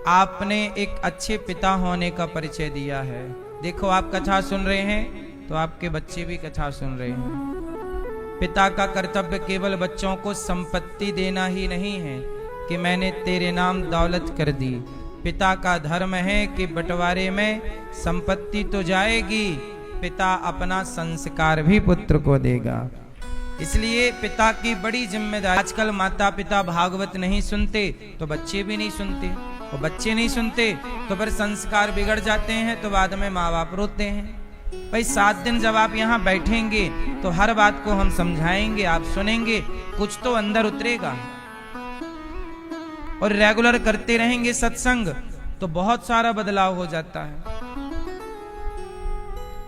आपने एक अच्छे पिता होने का परिचय दिया है। देखो आप कथा सुन रहे हैं तो आपके बच्चे भी कथा सुन रहे हैं। पिता का कर्तव्य केवल बच्चों को संपत्ति देना ही नहीं है कि मैंने तेरे नाम दौलत कर दी। पिता का धर्म है कि बंटवारे में संपत्ति तो जाएगी, पिता अपना संस्कार भी पुत्र को देगा। इसलिए पिता की बड़ी जिम्मेदारी। आजकल माता पिता भागवत नहीं सुनते तो बच्चे भी नहीं सुनते, और बच्चे नहीं सुनते तो फिर संस्कार बिगड़ जाते हैं, तो बाद में माँ बाप रोते हैं। भाई 7 दिन जब आप यहाँ बैठेंगे तो हर बात को हम समझाएंगे, आप सुनेंगे, कुछ तो अंदर उतरेगा। और रेगुलर करते रहेंगे सत्संग तो बहुत सारा बदलाव हो जाता है।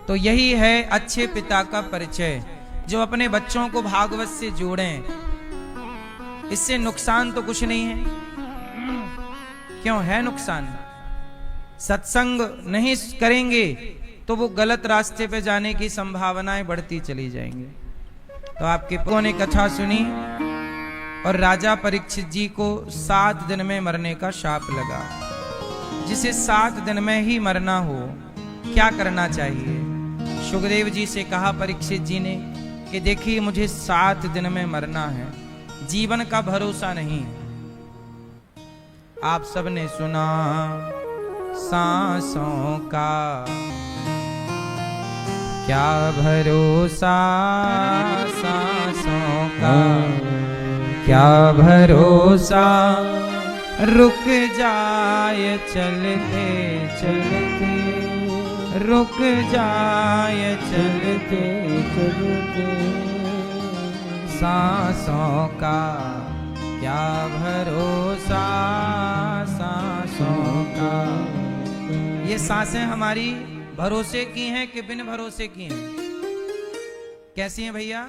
तो यही है अच्छे पिता का परिचय, जो अपने बच्चों को भागवत से जोड़ें। इससे नुकसान तो कुछ नहीं है। क्यों है नुकसान? सत्संग नहीं करेंगे तो वो गलत रास्ते पे जाने की संभावनाएं बढ़ती चली जाएंगी। तो आपके पुत्रों ने कथा सुनी और राजा परीक्षित जी को 7 दिन में मरने का शाप लगा। जिसे 7 दिन में ही मरना हो क्या करना चाहिए? सुखदेव जी से कहा परीक्षित जी ने कि देखिए मुझे 7 दिन में मरना है, जीवन का भरोसा नहीं। आप सबने सुना सांसों का क्या भरोसा, सांसों का क्या भरोसा, रुक जाए चलते चलते, रुक जाए चलते चलते, सांसों का क्या भरोसा, सांसों का। ये सांसें हमारी भरोसे की हैं कि बिन भरोसे की हैं? कैसी हैं भैया?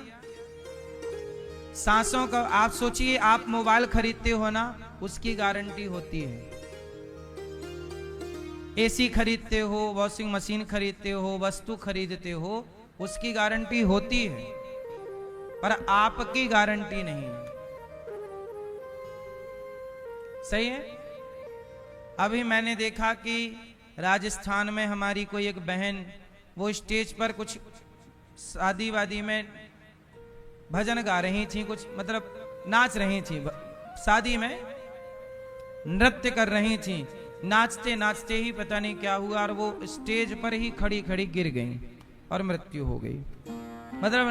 सांसों का आप सोचिए, आप मोबाइल खरीदते हो ना, उसकी गारंटी होती है। एसी खरीदते हो, वॉशिंग मशीन खरीदते हो, वस्तु खरीदते हो, उसकी गारंटी होती है, पर आपकी गारंटी नहीं है। सही है? अभी मैंने देखा कि राजस्थान में हमारी कोई एक बहन, वो स्टेज पर कुछ शादी वादी में भजन गा रही थी, कुछ मतलब नाच रही थी, शादी में नृत्य कर रही थी। नाचते नाचते ही पता नहीं क्या हुआ और वो स्टेज पर ही खड़ी खड़ी गिर गई और मृत्यु हो गई। मतलब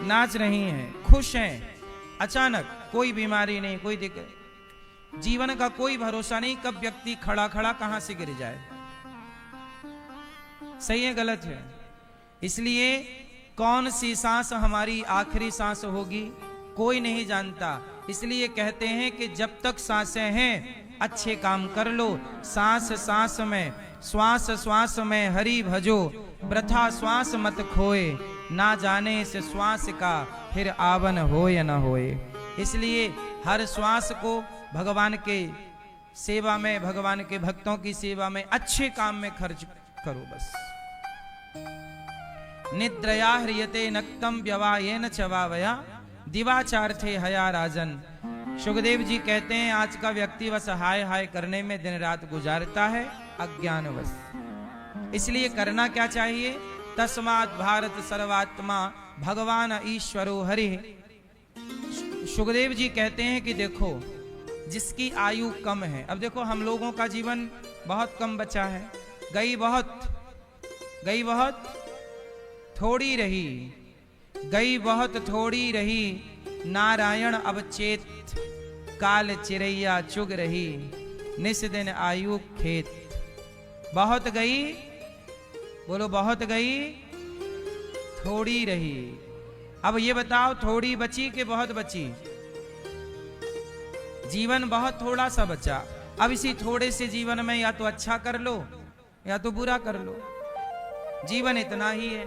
नाच रही हैं, खुश हैं, अचानक कोई बीमारी नहीं, कोई दिक्कत। जीवन का कोई भरोसा नहीं, कब व्यक्ति खड़ा खड़ा कहां से गिर जाए। सही है गलत है? इसलिए कौन सी सांस हमारी आखिरी सांस होगी कोई नहीं जानता। इसलिए कहते हैं कि जब तक सांसें हैं अच्छे काम कर लो। सांस सांस में, श्वास श्वास में हरि भजो, प्रथा श्वास मत खोए, ना जाने इस श्वास का फिर आवन हो या ना होए। इसलिए हर श्वास को भगवान के सेवा में, भगवान के भक्तों की सेवा में, अच्छे काम में खर्च करो बस। निद्रया ह्रियते नक्तम व्यवायेन चवावया, दिवाचार्थे हया राजन। सुखदेव जी कहते हैं आज का व्यक्ति बस हाय हाय करने में दिन रात गुजारता है, अज्ञानवश। इसलिए करना क्या चाहिए? तस्मात् भारत सर्वात्मा भगवान ईश्वरो हरि। सुखदेव जी कहते हैं कि देखो जिसकी आयु कम है, अब देखो हम लोगों का जीवन बहुत कम बचा है, गई बहुत थोड़ी रही, गई बहुत थोड़ी रही, नारायण अब चेत, काल चिरैया चुग रही, निस दिन आयु खेत। बहुत गई, बोलो बहुत गई, थोड़ी रही। अब ये बताओ थोड़ी बची कि बहुत बची? जीवन बहुत थोड़ा सा बचा। अब इसी थोड़े से जीवन में या तो अच्छा कर लो या तो बुरा कर लो, जीवन इतना ही है।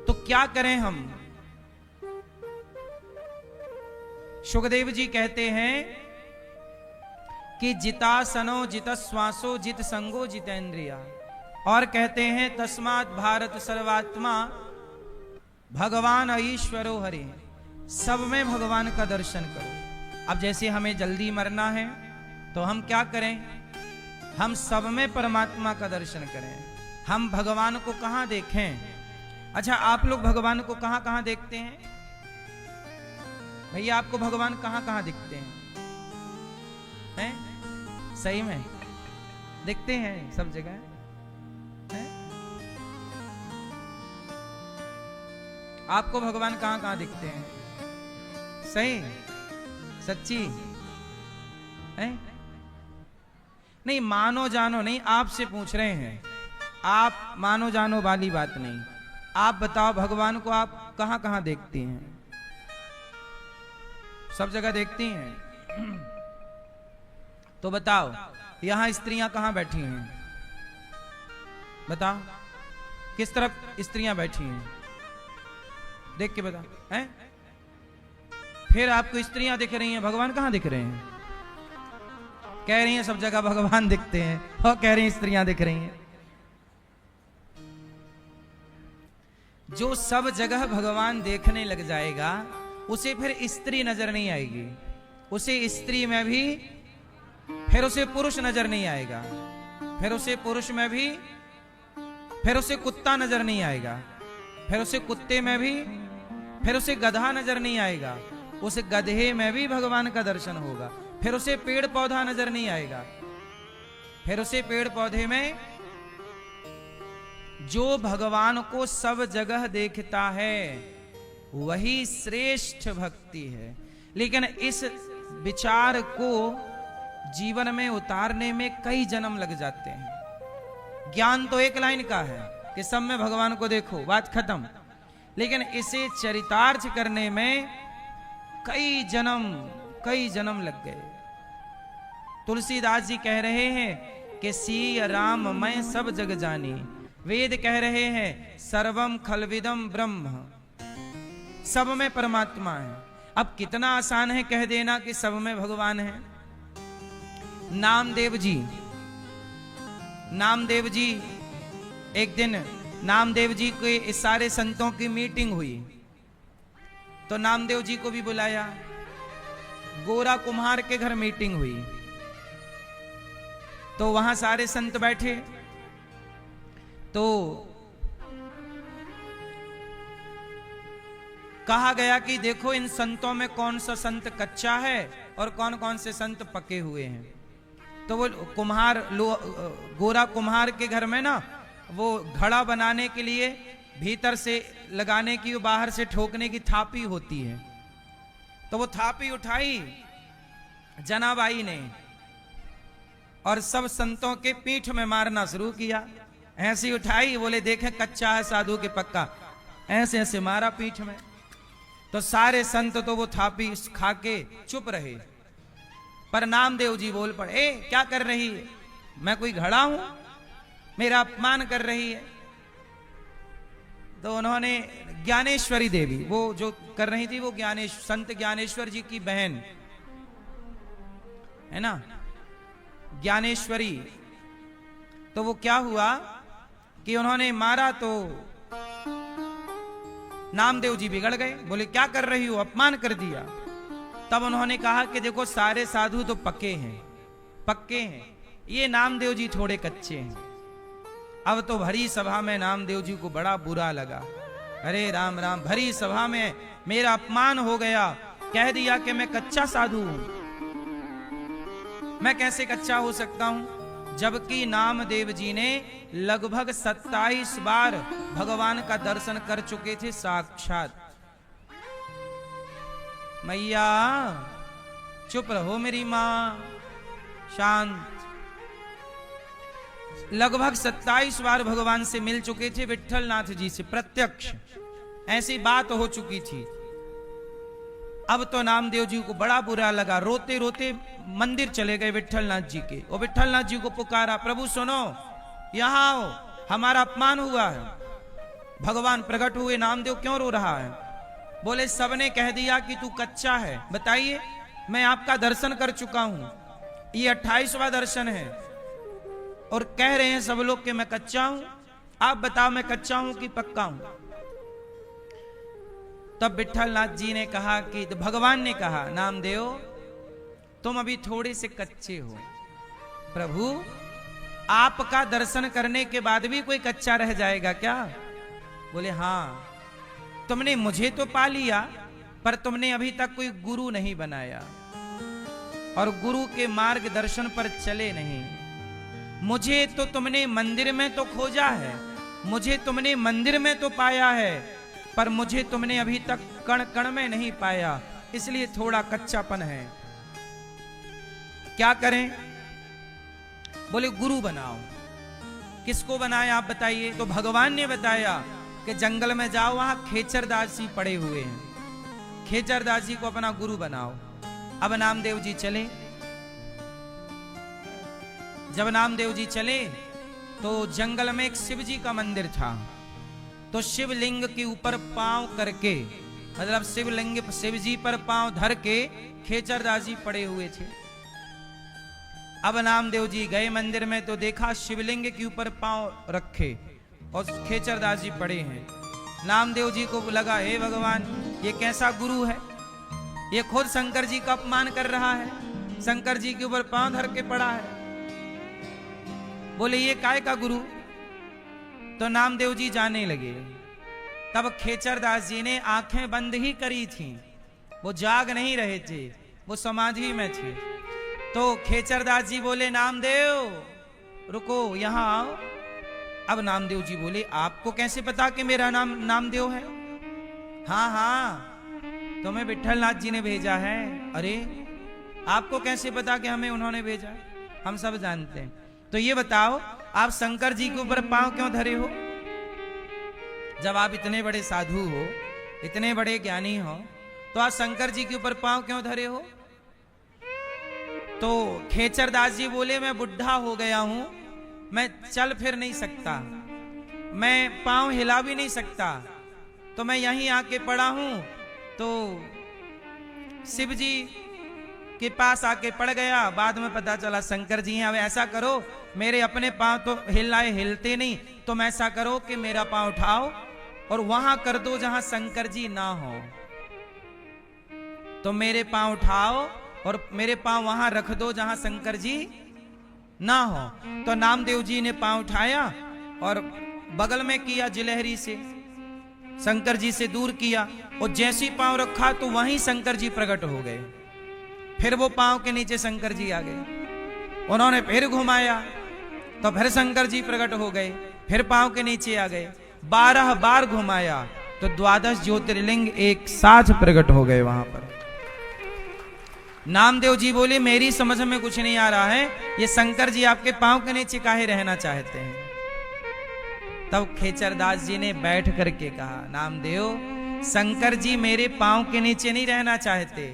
तो क्या करें हम? सुखदेव जी कहते हैं कि जितासनो जित श्वासो जित संगो जितेंद्रिया, और कहते हैं तस्मात् भारत सर्वात्मा भगवान ईश्वरो हरि। सब में भगवान का दर्शन करो। अब जैसे हमें जल्दी मरना है तो हम क्या करें? हम सब में परमात्मा का दर्शन करें। हम भगवान को कहां देखें? अच्छा, आप लोग भगवान को कहां कहां देखते हैं? भैया, आपको भगवान कहां कहां दिखते हैं? सही में दिखते हैं सब जगह? हैं? आपको भगवान कहां कहां दिखते हैं? सही? सच्ची? हैं? नहीं, मानो जानो नहीं, आपसे पूछ रहे हैं। आप मानो जानो वाली बात नहीं। आप बताओ, भगवान को आप कहां कहां देखती हैं? सब जगह देखती हैं? तो बताओ, यहां स्त्रियां कहां बैठी हैं? बताओ, किस तरफ स्त्रियां बैठी हैं? देख के बता। हैं? फिर आपको स्त्रियां दिख रही हैं, भगवान कहां दिख रहे हैं? कह रही हैं सब जगह भगवान दिखते हैं, और कह रही हैं स्त्रियां दिख रही हैं। जो सब जगह भगवान देखने लग जाएगा, उसे फिर स्त्री नजर नहीं आएगी। उसे स्त्री में भी, फिर उसे पुरुष नजर नहीं आएगा, फिर उसे पुरुष में भी, फिर उसे कुत्ता नजर नहीं आएगा, फिर उसे कुत्ते में भी, फिर उसे गधा नजर नहीं आएगा, उस गधे में भी भगवान का दर्शन होगा। फिर उसे पेड़ पौधा नजर नहीं आएगा, फिर उसे पेड़ पौधे में, जो भगवान को सब जगह देखता है वही श्रेष्ठ भक्ति है। लेकिन इस विचार को जीवन में उतारने में कई जन्म लग जाते हैं। ज्ञान तो एक लाइन का है कि सब में भगवान को देखो, बात खत्म। लेकिन इसे चरितार्थ करने में कई जन्म लग गए। तुलसीदास जी कह रहे हैं कि सिय राम मैं सब जग जानी। वेद कह रहे हैं सर्वम खलविदम ब्रह्म, सब में परमात्मा है। अब कितना आसान है कह देना कि सब में भगवान है। नामदेव जी एक दिन नामदेव जी के इस सारे संतों की मीटिंग हुई, तो नामदेव जी को भी बुलाया। गोरा कुम्हार के घर मीटिंग हुई, तो वहां सारे संत बैठे। तो कहा गया कि देखो इन संतों में कौन सा संत कच्चा है और कौन कौन से संत पके हुए हैं। तो वो गोरा कुम्हार के घर में ना, वो घड़ा बनाने के लिए भीतर से लगाने की, बाहर से ठोकने की थापी होती है। तो वो थापी उठाई जनाबाई ने और सब संतों के पीठ में मारना शुरू किया। ऐसी उठाई, बोले देखें कच्चा है साधु के पक्का, ऐसे ऐसे मारा पीठ में। तो सारे संत तो वो थापी खा के चुप रहे, पर नामदेव जी बोल पड़े, ए क्या कर रही है? मैं कोई घड़ा हूं? मेरा अपमान कर रही है। तो उन्होंने ज्ञानेश्वरी देवी, वो जो कर रही थी, वो संत ज्ञानेश्वर जी की बहन है ना, ज्ञानेश्वरी। तो वो क्या हुआ कि उन्होंने मारा तो नामदेव जी बिगड़ गए, बोले क्या कर रही हो, अपमान कर दिया। तब उन्होंने कहा कि देखो सारे साधु तो पक्के हैं, ये नामदेव जी थोड़े कच्चे हैं। अब तो भरी सभा में नामदेव जी को बड़ा बुरा लगा। अरे राम राम, भरी सभा में मेरा अपमान हो गया, कह दिया कि मैं कच्चा साधु हूं। मैं कैसे कच्चा हो सकता हूं? जबकि नामदेव जी ने लगभग 27 बार भगवान का दर्शन कर चुके थे साक्षात। मैया चुप रहो मेरी मां, शांत। लगभग 27 बार भगवान से मिल चुके थे, विट्ठलनाथ जी से प्रत्यक्ष ऐसी बात हो चुकी थी। अब तो नामदेव जी को बड़ा बुरा लगा, रोते रोते मंदिर चले गए विट्ठलनाथ जी के। और विट्ठलनाथ जी को पुकारा, प्रभु सुनो, यहां आओ, हमारा अपमान हुआ है। भगवान प्रकट हुए, नामदेव क्यों रो रहा है? बोले सबने कह दिया कि तू कच्चा है। बताइए, मैं आपका दर्शन कर चुका हूं, ये 28वां दर्शन है, और कह रहे हैं सब लोग कि मैं कच्चा हूं। आप बताओ मैं कच्चा हूं कि पक्का हूं? तब विट्ठलनाथ जी ने कहा कि, भगवान ने कहा, नामदेव तुम अभी थोड़े से कच्चे हो। प्रभु आपका दर्शन करने के बाद भी कोई कच्चा रह जाएगा क्या? बोले हाँ, तुमने मुझे तो पा लिया, पर तुमने अभी तक कोई गुरु नहीं बनाया और गुरु के मार्गदर्शन पर चले नहीं। मुझे तो तुमने मंदिर में तो खोजा है, मुझे तुमने मंदिर में तो पाया है, पर मुझे तुमने अभी तक कण कण में नहीं पाया, इसलिए थोड़ा कच्चापन है। क्या करें? बोले गुरु बनाओ। किसको बनाया आप बताइए? तो भगवान ने बताया कि जंगल में जाओ, वहां खेचरदास जी पड़े हुए हैं, खेचरदास जी को अपना गुरु बनाओ। अब नामदेव जी चले। जब नामदेव जी चले तो जंगल में एक शिव जी का मंदिर था, तो शिवलिंग के ऊपर पांव करके, मतलब शिवलिंग शिव जी पर पांव धर के खेचरदास जी पड़े हुए थे। अब नामदेव जी गए मंदिर में तो देखा शिवलिंग के ऊपर पांव रखे और खेचरदास जी पड़े हैं। नामदेव जी को लगा, हे भगवान, ये कैसा गुरु है? ये खुद शंकर जी का अपमान कर रहा है, शंकर जी के ऊपर पांव धर के पड़ा है। बोले ये काय का गुरु? तो नामदेव जी जाने लगे। तब खेचरदास जी ने आंखें बंद ही करी थी, वो जाग नहीं रहे थे, वो समाधि में थे। तो खेचरदास जी बोले, नामदेव रुको, यहां आओ। अब नामदेव जी बोले, आपको कैसे पता कि मेरा नाम नामदेव है? हाँ हाँ, तुम्हें विट्ठलनाथ जी ने भेजा है। अरे आपको कैसे पता कि हमें उन्होंने भेजा? हम सब जानते हैं। तो ये बताओ, आप शंकर जी के ऊपर पांव क्यों धरे हो? जब आप इतने बड़े साधु हो, इतने बड़े ज्ञानी हो, तो आप शंकर जी के ऊपर पांव क्यों धरे हो? तो खेचरदास जी बोले, मैं बुढ़ा हो गया हूं, मैं चल फिर नहीं सकता, मैं पांव हिला भी नहीं सकता, तो मैं यहीं आके पड़ा हूं। तो शिव जी के पास आके पड़ गया, बाद में पता चला शंकर जी हैं। अब ऐसा करो, मेरे अपने पांव तो हिलाए हिलते नहीं, तुम ऐसा करो कि मेरा पांव उठाओ और वहां कर दो जहां शंकर जी ना हो। तो मेरे पांव उठाओ और मेरे पांव वहां रख दो जहां शंकर जी ना हो। तो नामदेव जी ने पांव उठाया और बगल में किया जिलहरी से, शंकर जी से दूर किया, और जैसी पांव रखा तो वहीं शंकर जी प्रकट हो गए। फिर वो पांव के नीचे शंकर जी आ गए, उन्होंने फिर घुमाया तो फिर शंकर जी प्रकट हो गए, फिर पांव के नीचे आ गए। 12 बार घुमाया तो 12 ज्योतिर्लिंग एक साथ प्रकट हो गए वहां पर। नामदेव जी बोले, मेरी समझ में कुछ नहीं आ रहा है, ये शंकर जी आपके पांव के नीचे काहे रहना चाहते हैं? तब खेचरदास जी ने बैठ करके कहा, नामदेव, शंकर जी मेरे पांव के नीचे नहीं रहना चाहते,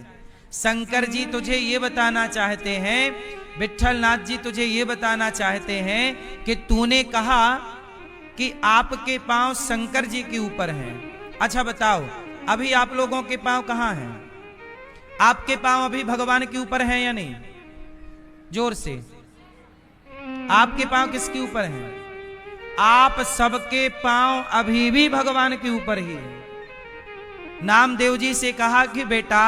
शंकर जी तुझे ये बताना चाहते हैं, विट्ठलनाथ जी तुझे ये बताना चाहते हैं कि तूने कहा कि आपके पांव शंकर जी के ऊपर हैं। अच्छा बताओ, अभी आप लोगों के पांव कहां हैं? आपके पांव अभी भगवान के ऊपर हैं या नहीं? जोर से, आपके पांव किसके ऊपर हैं? आप सबके पांव अभी भी भगवान के ऊपर ही है। नामदेव जी से कहा कि बेटा,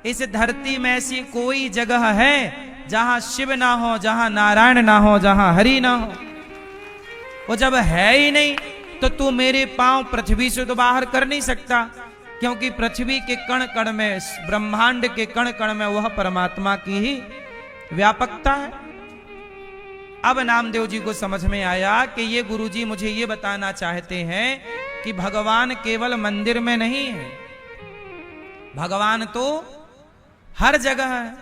इस धरती में ऐसी कोई जगह है जहां शिव ना हो, जहां नारायण ना हो, जहां हरि ना हो? वो जब है ही नहीं तो तू मेरे पांव पृथ्वी से तो बाहर कर नहीं सकता, क्योंकि पृथ्वी के कण कण में, ब्रह्मांड के कण कण में वह परमात्मा की ही व्यापकता है। अब नामदेव जी को समझ में आया कि ये गुरुजी मुझे ये बताना चाहते हैं कि भगवान केवल मंदिर में नहीं है, भगवान तो हर जगह है,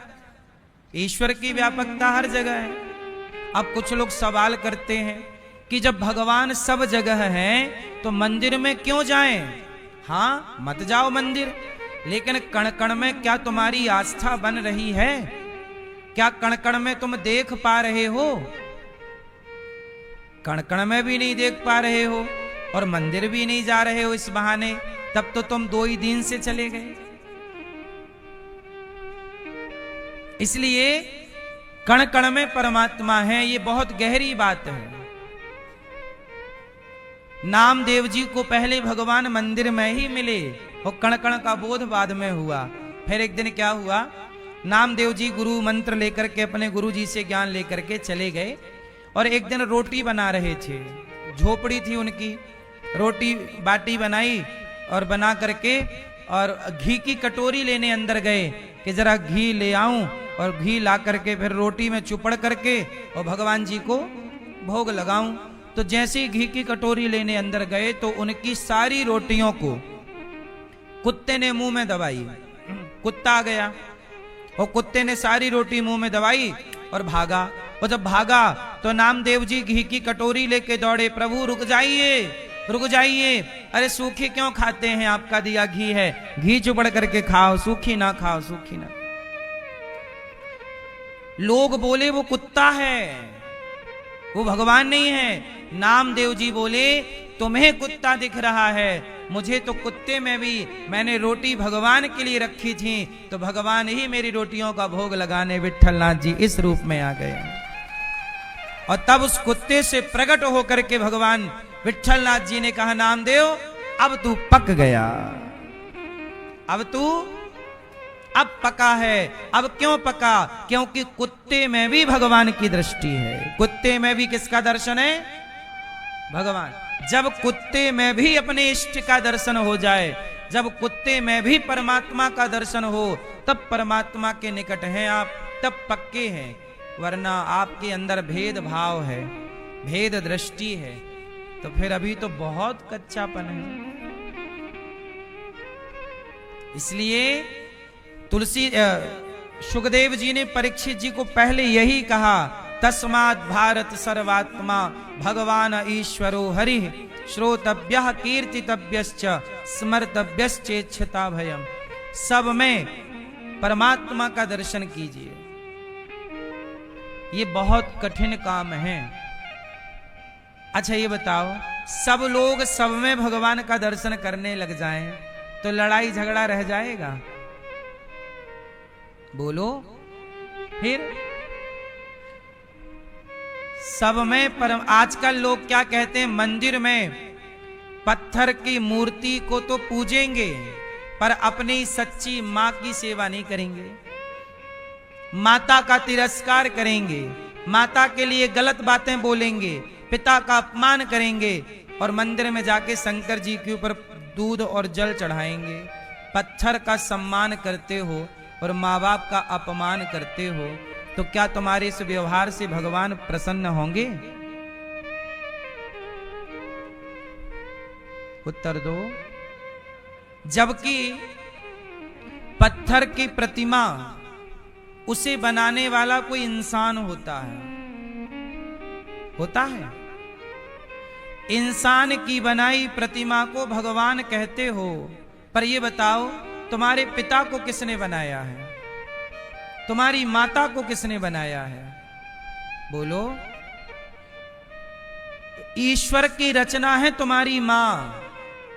ईश्वर की व्यापकता हर जगह है। अब कुछ लोग सवाल करते हैं कि जब भगवान सब जगह है तो मंदिर में क्यों जाएं? हाँ, मत जाओ मंदिर, लेकिन कण कण में क्या तुम्हारी आस्था बन रही है? क्या कण कण में तुम देख पा रहे हो? कण कण में भी नहीं देख पा रहे हो और मंदिर भी नहीं जा रहे हो इस बहाने, तब तो तुम 2 ही दिन से चले गए। इसलिए कण कण में परमात्मा है, ये बहुत गहरी बात है। नामदेव जी को पहले भगवान मंदिर में ही मिले और कण कण का बोध बाद में हुआ। फिर एक दिन क्या हुआ, नामदेव जी गुरु मंत्र लेकर के अपने गुरु जी से ज्ञान लेकर के चले गए और एक दिन रोटी बना रहे थे। झोपड़ी थी उनकी, रोटी बाटी बनाई और बना करके और घी की कटोरी लेने अंदर गए कि जरा घी ले आऊं, और घी ला करके फिर रोटी में चुपड़ करके और भगवान जी को भोग लगाऊं। तो जैसे ही घी की कटोरी लेने अंदर गए तो उनकी सारी रोटियों को कुत्ते ने मुंह में दबाई। कुत्ता आ गया और कुत्ते ने सारी रोटी मुंह में दबाई और भागा। और जब भागा तो नामदेव जी घी की कटोरी लेके दौड़े, प्रभु रुक जाइए, रुक जाइए, अरे सूखी क्यों खाते हैं, आपका दिया घी है, घी चुपड़ करके खाओ, सूखी ना खाओ, सूखी ना। लोग बोले वो कुत्ता है, वो भगवान नहीं है। नामदेव जी बोले तुम्हें कुत्ता दिख रहा है, मुझे तो कुत्ते में भी, मैंने रोटी भगवान के लिए रखी थी तो भगवान ही मेरी रोटियों का भोग लगाने विट्ठलनाथ जी इस रूप में आ गए। और तब उस कुत्ते से प्रकट होकर के भगवान विट्ठलनाथ जी ने कहा, नामदेव अब तू पक गया, अब तू अब पका है। अब क्यों पका? क्योंकि कुत्ते में भी भगवान की दृष्टि है। कुत्ते में भी किसका दर्शन है? भगवान। जब कुत्ते में भी अपने इष्ट का दर्शन हो जाए, जब कुत्ते में भी परमात्मा का दर्शन हो, तब परमात्मा के निकट हैं आप, तब पक्के हैं। वरना आपके अंदर भेद भाव है, भेद दृष्टि है, तो फिर अभी तो बहुत कच्चापन है। इसलिए तुलसी सुखदेव जी ने परीक्षित जी को पहले यही कहा, तस्मात् भारत सर्वात्मा भगवान ईश्वरो हरि श्रोतव्यः कीर्तितव्यश्च स्मर्तव्यश्चेच्छता भयम। सब में परमात्मा का दर्शन कीजिए, ये बहुत कठिन काम है। अच्छा ये बताओ, सब लोग सब में भगवान का दर्शन करने लग जाएं तो लड़ाई झगड़ा रह जाएगा? बोलो। फिर सब में परम। आजकल लोग क्या कहते हैं, मंदिर में पत्थर की मूर्ति को तो पूजेंगे पर अपनी सच्ची मां की सेवा नहीं करेंगे, माता का तिरस्कार करेंगे, माता के लिए गलत बातें बोलेंगे, पिता का अपमान करेंगे और मंदिर में जाके शंकर जी के ऊपर दूध और जल चढ़ाएंगे। पत्थर का सम्मान करते हो और माँ बाप का अपमान करते हो, तो क्या तुम्हारे इस व्यवहार से भगवान प्रसन्न होंगे? उत्तर दो। जबकि पत्थर की प्रतिमा, उसे बनाने वाला कोई इंसान होता है, होता है। इंसान की बनाई प्रतिमा को भगवान कहते हो, पर ये बताओ तुम्हारे पिता को किसने बनाया है? तुम्हारी माता को किसने बनाया है? बोलो। ईश्वर की रचना है तुम्हारी मां,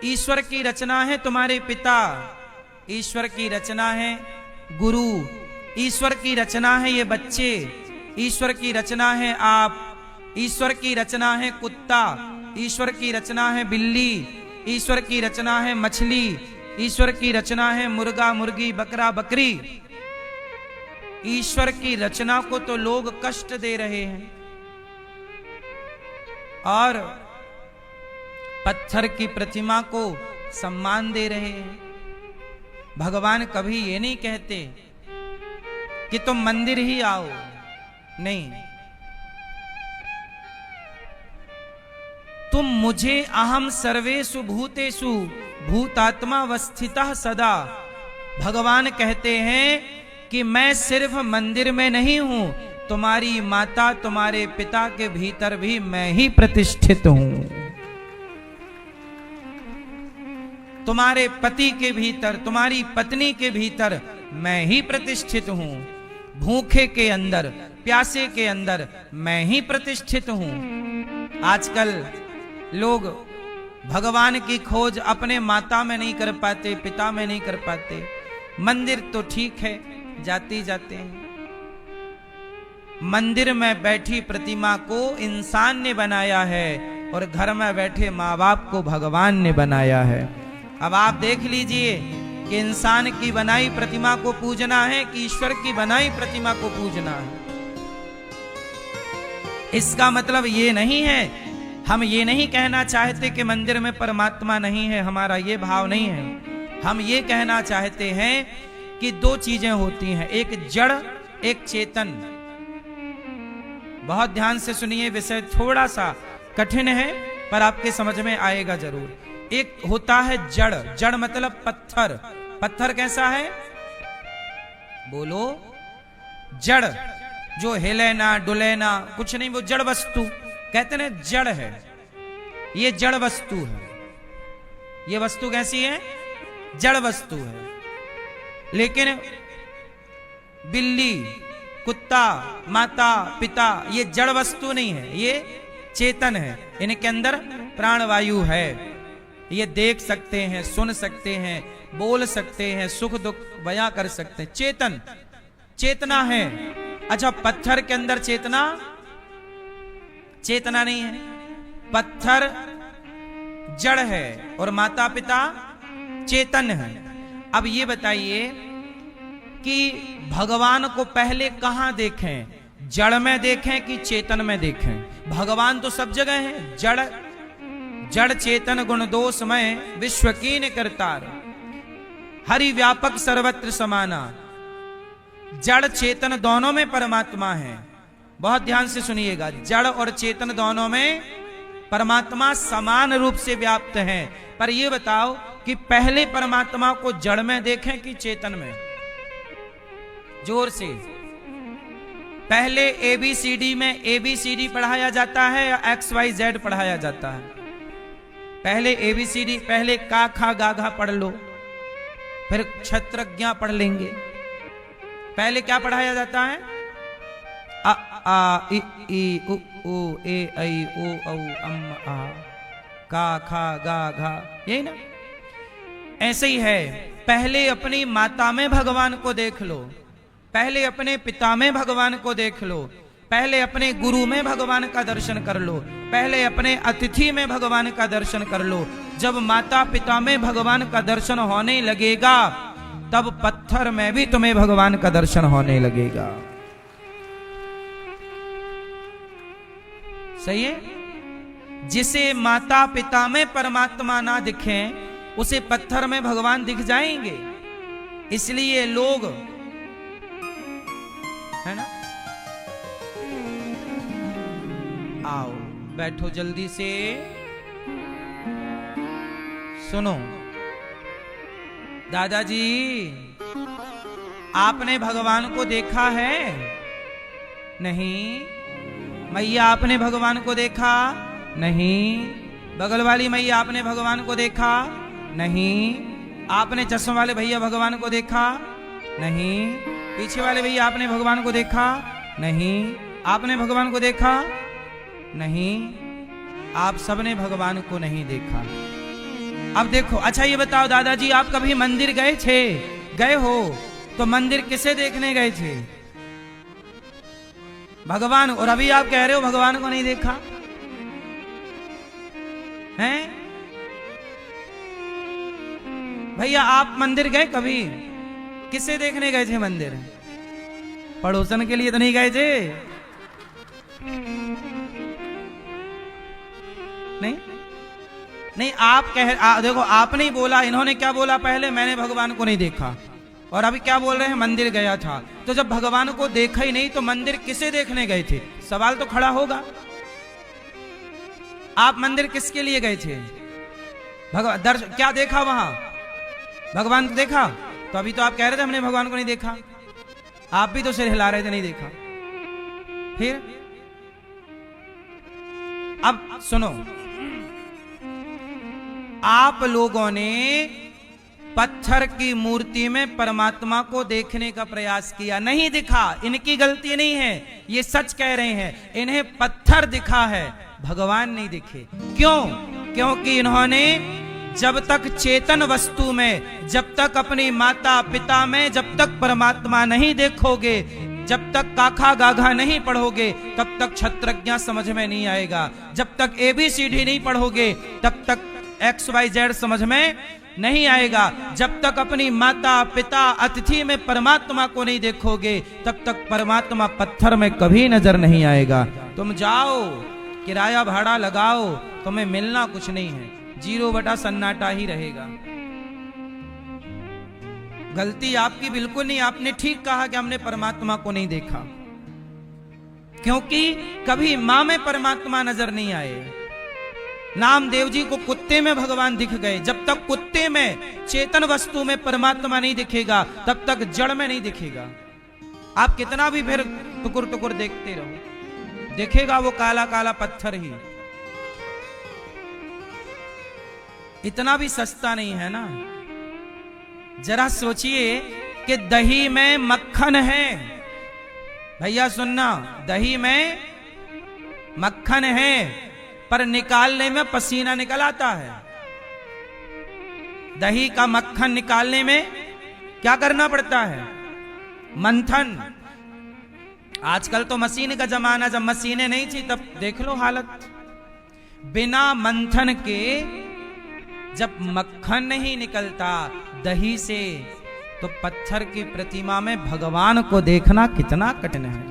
ईश्वर की रचना है तुम्हारे पिता, ईश्वर की रचना है गुरु, ईश्वर की रचना है ये बच्चे, ईश्वर की रचना है आप, ईश्वर की रचना है कुत्ता, ईश्वर की रचना है बिल्ली, ईश्वर की रचना है मछली, ईश्वर की रचना है मुर्गा मुर्गी बकरा बकरी। ईश्वर की रचना को तो लोग कष्ट दे रहे हैं और पत्थर की प्रतिमा को सम्मान दे रहे हैं। भगवान कभी ये नहीं कहते कि तुम मंदिर ही आओ, नहीं, तुम मुझे अहम सर्वेषु भूतेषु भूतात्मा वस्थितः सदा। भगवान कहते हैं कि मैं सिर्फ मंदिर में नहीं हूं, तुम्हारी माता तुम्हारे पिता के भीतर भी मैं ही प्रतिष्ठित हूं, तुम्हारे पति के भीतर, तुम्हारी पत्नी के भीतर मैं ही प्रतिष्ठित हूं, भूखे के अंदर प्यासे के अंदर मैं ही प्रतिष्ठित हूं। आजकल लोग भगवान की खोज अपने माता में नहीं कर पाते, पिता में नहीं कर पाते। मंदिर तो ठीक है, जाते जाते हैं। मंदिर में बैठी प्रतिमा को इंसान ने बनाया है और घर में बैठे माँ बाप को भगवान ने बनाया है। अब आप देख लीजिए, कि इंसान की बनाई प्रतिमा को पूजना है कि ईश्वर की बनाई प्रतिमा को पूजना है। इसका मतलब ये नहीं है, हम ये नहीं कहना चाहते कि मंदिर में परमात्मा नहीं है, हमारा ये भाव नहीं है। हम ये कहना चाहते हैं कि दो चीजें होती हैं, एक जड़ एक चेतन। बहुत ध्यान से सुनिए, विषय थोड़ा सा कठिन है पर आपके समझ में आएगा जरूर। एक होता है जड़, जड़ मतलब पत्थर। पत्थर कैसा है? बोलो। जड़ जो हिले ना डुले ना कुछ नहीं, वो जड़ वस्तु कहते ना, जड़ है, ये जड़ वस्तु है। ये वस्तु कैसी है? जड़ वस्तु है। लेकिन बिल्ली, कुत्ता, माता, पिता ये जड़ वस्तु नहीं है, ये चेतन है। इनके अंदर प्राणवायु है, ये देख सकते हैं, सुन सकते हैं, बोल सकते हैं, सुख दुख बयां कर सकते हैं। चेतन, चेतना है। अच्छा, पत्थर के अंदर चेतना, चेतना नहीं है। पत्थर जड़ है और माता पिता चेतन है। अब ये बताइए कि भगवान को पहले कहां देखें, जड़ में देखें कि चेतन में देखें? भगवान तो सब जगह है। जड़ जड़ चेतन गुण दोषमय विश्व कीन करतार, हरि व्यापक सर्वत्र समाना। जड़ चेतन दोनों में परमात्मा है। बहुत ध्यान से सुनिएगा, जड़ और चेतन दोनों में परमात्मा समान रूप से व्याप्त है। पर यह बताओ कि पहले परमात्मा को जड़ में देखें कि चेतन में? जोर से। पहले ABCD में ABCD पढ़ाया जाता है या XYZ पढ़ाया जाता है? पहले ABCD, पहले का खा गा घा पढ़ लो, फिर क्षत्रज्ञा पढ़ लेंगे। पहले क्या पढ़ाया जाता है? अ आ इ ई उ ऊ ए ऐ ओ औ अम आ, का खा गा घा, यही ना? ऐसे ही है। पहले अपनी माता में भगवान को देख लो, पहले अपने पिता में भगवान को देख लो, पहले अपने गुरु में भगवान का दर्शन कर लो, पहले अपने अतिथि में भगवान का दर्शन कर लो। जब माता पिता में भगवान का दर्शन होने लगेगा तब पत्थर में भी तुम्हें भगवान का दर्शन होने लगेगा। सही है? जिसे माता पिता में परमात्मा ना दिखे उसे पत्थर में भगवान दिख जाएंगे। इसलिए लोग, है ना, आओ बैठो जल्दी से, सुनो। दादाजी, आपने भगवान को देखा है? नहीं। मैया, आपने भगवान को देखा? नहीं। बगल वाली मैया, आपने भगवान को देखा? नहीं। आपने चश्मे वाले भैया भगवान को देखा? नहीं। पीछे वाले भैया, आपने भगवान को देखा? नहीं। आपने भगवान को देखा? नहीं। आप सबने भगवान को नहीं देखा। अब देखो, अच्छा ये बताओ दादाजी, आप कभी मंदिर गए थे? गए हो तो मंदिर किसे देखने गए थे? भगवान। और अभी आप कह रहे हो भगवान को नहीं देखा हैं? भैया, आप मंदिर गए कभी? किसे देखने गए थे मंदिर? पड़ोसन के लिए तो नहीं गए थे? नहीं नहीं, आप देखो, आपने ही बोला, इन्होंने क्या बोला पहले? मैंने भगवान को नहीं देखा। और अभी क्या बोल रहे हैं? मंदिर गया था। तो जब भगवान को देखा ही नहीं तो मंदिर किसे देखने गए थे? सवाल तो खड़ा होगा। आप मंदिर किसके लिए गए थे? दर्शन क्या देखा वहां? भगवान को देखा? तो अभी तो आप कह रहे थे हमने भगवान को नहीं देखा। आप भी तो सिर हिला रहे थे, नहीं देखा। फिर अब सुनो, आप लोगों ने पत्थर की मूर्ति में परमात्मा को देखने का प्रयास किया, नहीं दिखा। इनकी गलती नहीं है, ये सच कह रहे हैं। इन्हें पत्थर दिखा है, भगवान नहीं दिखे। क्यों? क्योंकि इन्होंने जब तक चेतन वस्तु में, जब तक अपनी माता पिता में, जब तक परमात्मा नहीं देखोगे, जब तक काखा गाघा नहीं पढ़ोगे, तब तक क्षत्रज्ञ समझ में नहीं आएगा। जब तक ABCD नहीं पढ़ोगे, तब तक XYZ समझ में नहीं आएगा। जब तक अपनी माता पिता अतिथि में परमात्मा को नहीं देखोगे तब तक परमात्मा पत्थर में कभी नजर नहीं आएगा। तुम जाओ किराया भाड़ा लगाओ, तुम्हें मिलना कुछ नहीं है, 0 सन्नाटा ही रहेगा। गलती आपकी बिल्कुल नहीं, आपने ठीक कहा कि हमने परमात्मा को नहीं देखा, क्योंकि कभी मां में परमात्मा नजर नहीं आए। नामदेव जी को कुत्ते में भगवान दिख गए। जब तक कुत्ते में चेतन वस्तु में परमात्मा नहीं दिखेगा तब तक जड़ में नहीं दिखेगा। आप कितना भी फिर टुकुर टुकुर देखते रहो, दिखेगा वो काला काला पत्थर ही। इतना भी सस्ता नहीं है ना। जरा सोचिए कि दही में मक्खन है, भैया सुनना, दही में मक्खन है पर निकालने में पसीना निकल आता है। दही का मक्खन निकालने में क्या करना पड़ता है? मंथन। आजकल तो मशीन का जमाना, जब मशीनें नहीं थी तब देख लो हालत। बिना मंथन के जब मक्खन नहीं निकलता दही से, तो पत्थर की प्रतिमा में भगवान को देखना कितना कठिन है।